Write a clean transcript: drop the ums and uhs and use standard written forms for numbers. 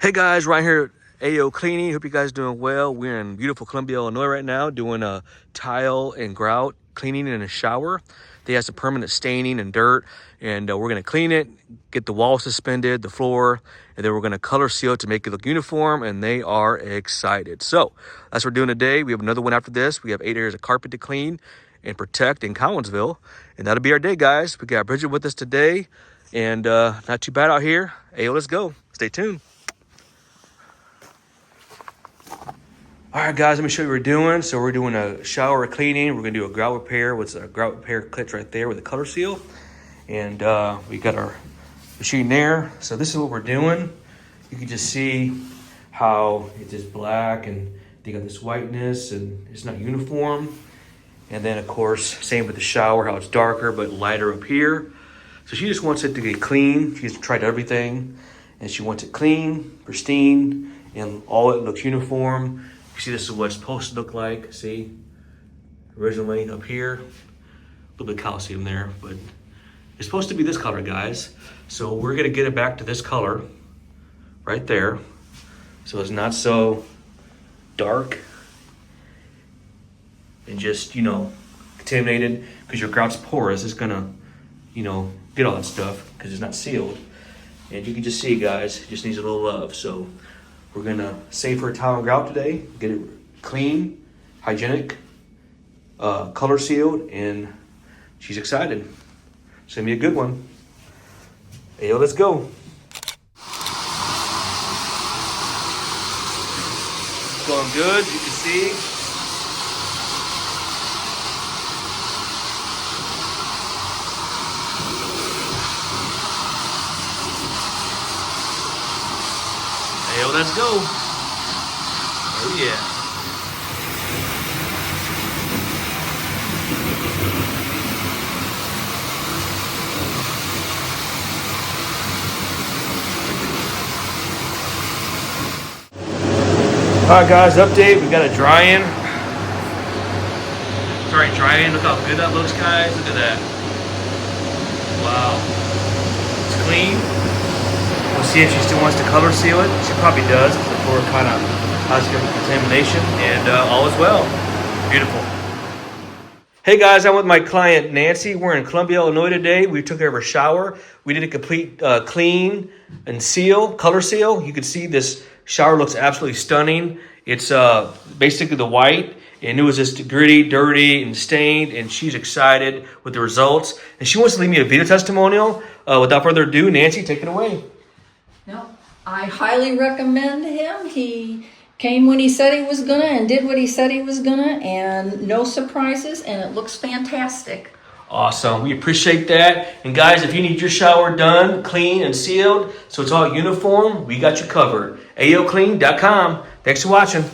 Hey guys, right here at AOCleaning. Hope you guys are doing well. We're in beautiful Columbia, Illinois right now doing a tile and grout cleaning in a shower. They have some permanent staining and dirt, and we're going to clean it, get the wall suspended, the floor, and then we're going to color seal it to make it look uniform, and they are excited. So that's what we're doing today. We have another one after this. We have 8 areas of carpet to clean and protect in Collinsville, and that'll be our day, guys. We got Bridget with us today, and not too bad out here. Hey, let's go. Stay tuned. All right, guys, let me show you what we're doing. So we're doing a shower cleaning. We're gonna do a grout repair with a grout repair clips right there with a color seal. And we got our machine there. So this is what we're doing. You can just see how it's just black and they got this whiteness and it's not uniform. And then of course, same with the shower, how it's darker but lighter up here. So she just wants it to get clean. She's tried everything and she wants it clean, pristine, and all it looks uniform. You see, this is what it's supposed to look like. See, originally up here, a little bit of calcium there, but it's supposed to be this color, guys. So we're gonna get it back to this color right there. So it's not so dark and just, contaminated, because your grout's porous. It's gonna, get all that stuff because it's not sealed. And you can just see, guys, it just needs a little love. So we're gonna save her tile and grout today, get it clean, hygienic, color sealed, and she's excited. It's gonna be a good one. Hey, let's go. It's going good, you can see. Hey, let's go. Oh yeah. All right, guys, update. We got it drying. Sorry, drying. Look how good that looks, guys. Look at that. Wow. It's clean. We'll see if she still wants to color seal it. She probably does. The floor kind of has contamination, and all is well. Beautiful. Hey guys, I'm with my client Nancy. We're in Columbia, Illinois today. We took care of her shower. We did a complete clean and seal, color seal. You can see this shower looks absolutely stunning. It's basically the white, and it was just gritty, dirty, and stained, and she's excited with the results. And she wants to leave me a video testimonial. Without further ado, Nancy, take it away. No, I highly recommend him. He came when he said he was gonna and did what he said he was gonna, and no surprises, and it looks fantastic. Awesome. We appreciate that. And guys, if you need your shower done, clean and sealed, so it's all uniform, we got you covered. AOClean.com. Thanks for watching.